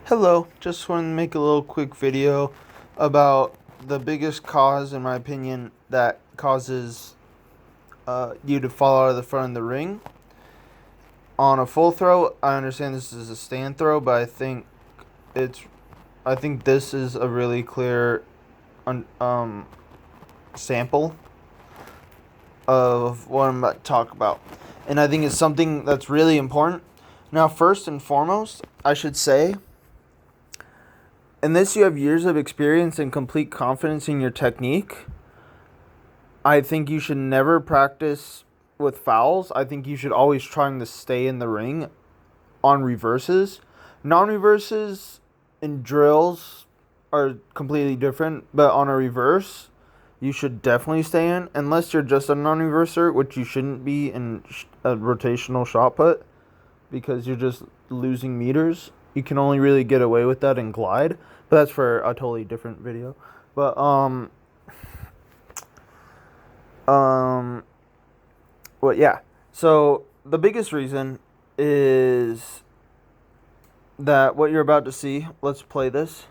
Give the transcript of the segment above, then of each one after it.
Hello, just wanted to make a little quick video about the biggest cause, in my opinion, that causes you to fall out of the front of the ring. On a full throw, I understand this is a stand throw, but I think this is a really clear sample of what I'm about to talk about. And I think it's something that's really important. Now, first and foremost, I should say, unless you have years of experience and complete confidence in your technique, I think you should never practice with fouls. I think you should always try to stay in the ring on reverses. Non-reverses and drills are completely different, but on a reverse, you should definitely stay in, unless you're just a non-reverser, which you shouldn't be in a rotational shot put, because you're just losing meters. You can only really get away with that in glide, but that's for a totally different video. But well, yeah. So the biggest reason is that what you're about to see. Let's play this,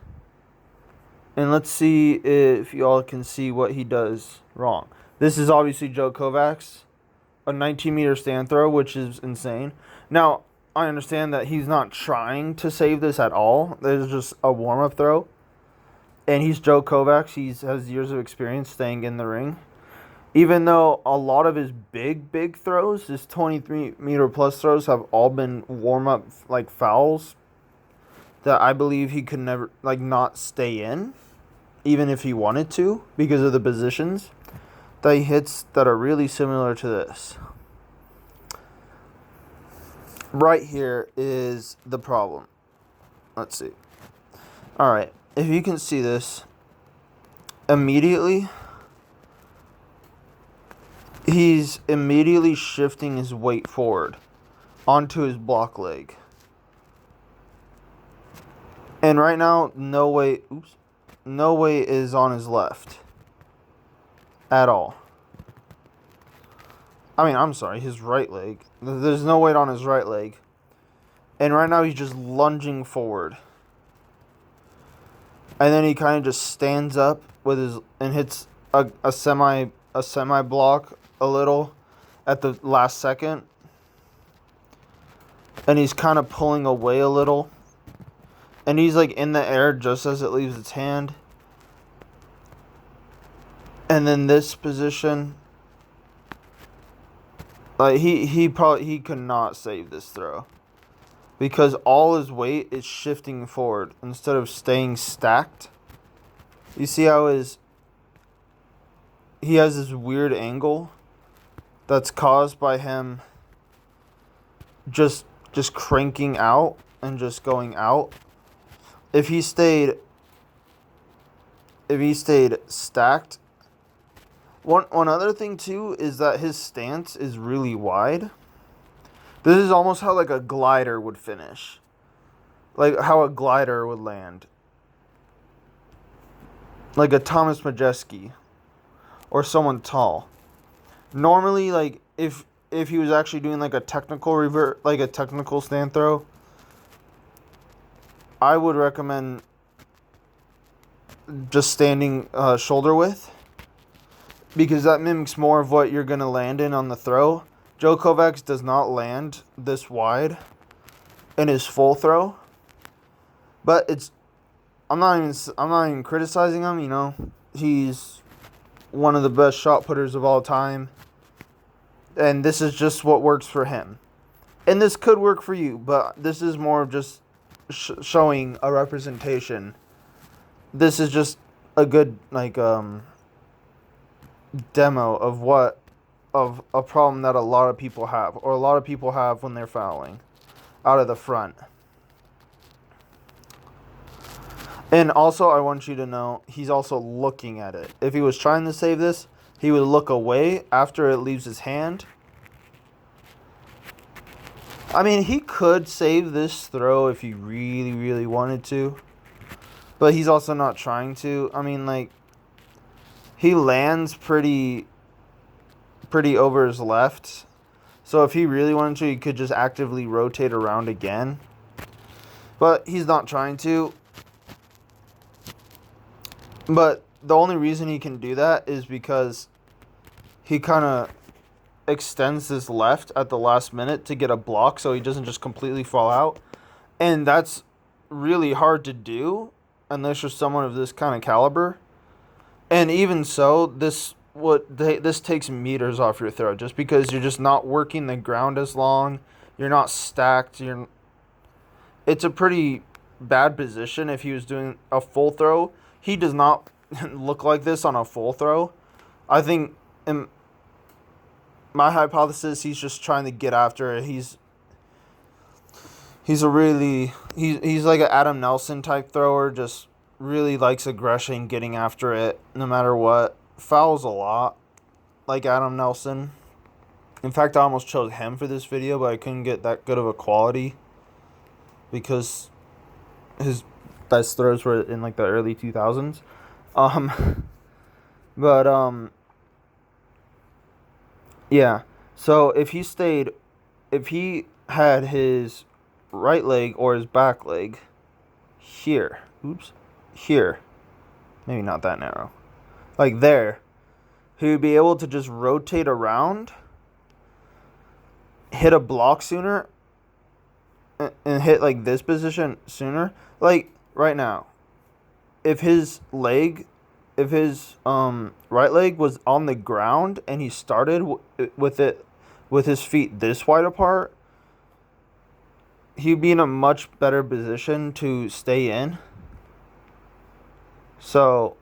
and let's see if y'all can see what he does wrong. This is obviously Joe Kovacs, a 19-meter stand throw, which is insane. Now, I understand that he's not trying to save this at all. There's just a warm-up throw. And he's Joe Kovacs. He has years of experience staying in the ring. Even though a lot of his big throws, his 23-meter plus throws, have all been warm-up like fouls that I believe he could never not stay in, even if he wanted to, because of the positions that he hits that are really similar to this. Right here is the problem. Let's see. All right, if you can see this, immediately, he's immediately shifting his weight forward onto his block leg. And right now, no weight is on his left at all. I mean, I'm sorry, his right leg. There's no weight on his right leg. And right now he's just lunging forward. And then he kind of just stands up with his and hits a semi block a little at the last second. And he's kind of pulling away a little. And he's in the air just as it leaves its hand. And then this position, he could not save this throw, because all his weight is shifting forward instead of staying stacked. You see how he has this weird angle that's caused by him just cranking out and just going out. If he stayed stacked. One other thing too is that his stance is really wide. This is almost how a glider would finish. Like how a glider would land. Like a Thomas Majeski or someone tall. Normally, if he was actually doing a technical revert, a technical stand throw, I would recommend just standing shoulder width, because that mimics more of what you're going to land in on the throw. Joe Kovacs does not land this wide in his full throw. But I'm not even criticizing him, He's one of the best shot putters of all time. And this is just what works for him. And this could work for you, but this is more of just showing a representation. This is just a good demo of a problem that a lot of people have, or a lot of people have when they're fouling out of the front. And also, I want you to know, he's also looking at it. If he was trying to save this, he would look away after it leaves his hand. I mean, he could save this throw if he really wanted to, but he's also not trying to. I mean, he lands pretty over his left. So if he really wanted to, he could just actively rotate around again. But he's not trying to. But the only reason he can do that is because he kind of extends his left at the last minute to get a block so he doesn't just completely fall out. And that's really hard to do unless you're someone of this kind of caliber. And even so, this takes meters off your throw just because you're just not working the ground as long. You're not stacked. It's a pretty bad position if he was doing a full throw. He does not look like this on a full throw. I think in my hypothesis, he's just trying to get after it. He's like an Adam Nelson type thrower, just really likes aggression, getting after it no matter what. Fouls a lot, like Adam Nelson. In fact, I almost chose him for this video, but I couldn't get that good of a quality because his best throws were in like the early 2000s. Yeah. So if he had his right leg or his back leg here, here, maybe not that narrow, like there, he would be able to just rotate around, hit a block sooner, and hit like this position sooner. Like right now, if his right leg was on the ground and he started with his feet this wide apart, he'd be in a much better position to stay in. So,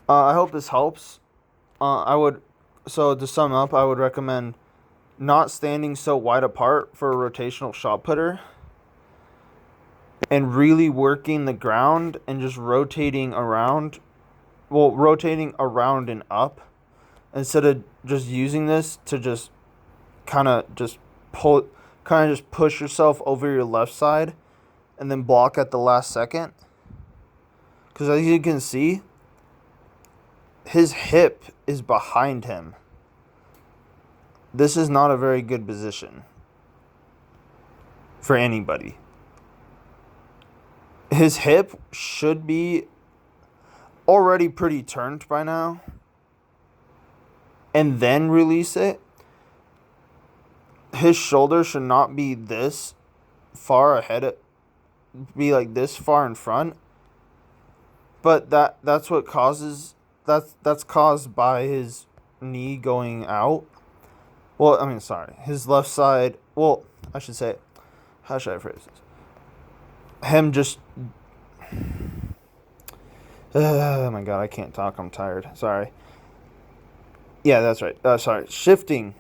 I hope this helps. So to sum up, I would recommend not standing so wide apart for a rotational shot putter and really working the ground and just rotating around and up instead of just using this to just kind of just push yourself over your left side and then block at the last second. Because as you can see, his hip is behind him. This is not a very good position for anybody. His hip should be already pretty turned by now. And then release it. His shoulder should not be this far ahead, be like this far in front. But that's caused by his knee going out. Well, I mean, sorry. His left side, well, I should say, how should I phrase this? Him just, oh my God, I can't talk, I'm tired. Sorry. Yeah, that's right. Sorry. Shifting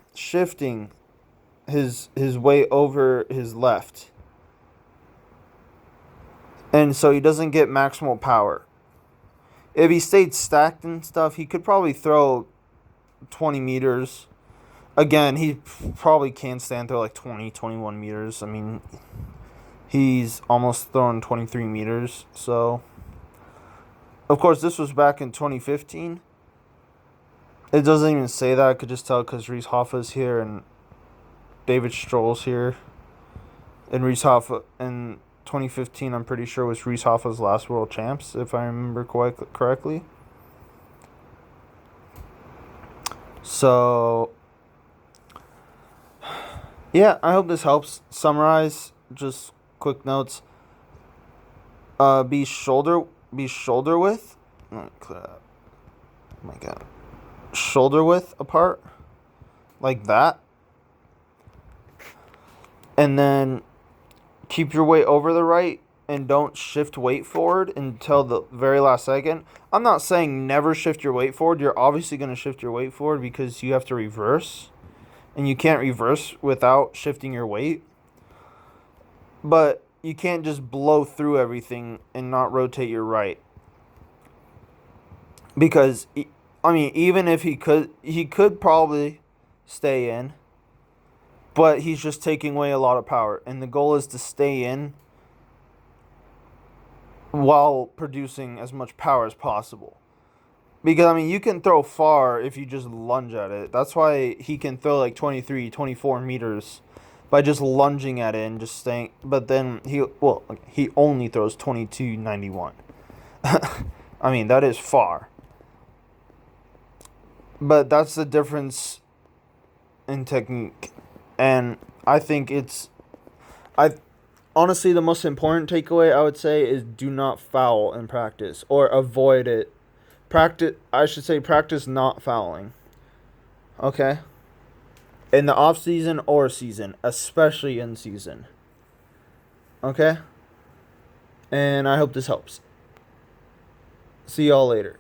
his weight over his left. And so he doesn't get maximal power. If he stayed stacked and stuff, he could probably throw 20 meters. Again, he probably can stand through like 20, 21 meters. I mean, he's almost thrown 23 meters. So, of course, this was back in 2015. It doesn't even say that. I could just tell because Reese Hoffa's here and David Stroll's here. And Reese Hoffa in 2015, I'm pretty sure, was Reese Hoffa's last world champs, if I remember correctly. So, yeah, I hope this helps. Summarize, just quick notes. Be shoulder width. Let me clear that. Oh my God. Shoulder width apart, like that. And then keep your weight over the right and don't shift weight forward until the very last second. I'm not saying never shift your weight forward. You're obviously going to shift your weight forward because you have to reverse. And you can't reverse without shifting your weight. But you can't just blow through everything and not rotate your right. Because, I mean, even if he could probably stay in. But he's just taking away a lot of power. And the goal is to stay in while producing as much power as possible. Because, I mean, you can throw far if you just lunge at it. That's why he can throw like 23, 24 meters by just lunging at it and just staying. But then he only throws 22.91. I mean, that is far. But that's the difference in technique. And I think I honestly, the most important takeaway I would say is do not foul in practice or avoid it. Practice not fouling. Okay? In the off season or season, especially in season. Okay? And I hope this helps. See y'all later.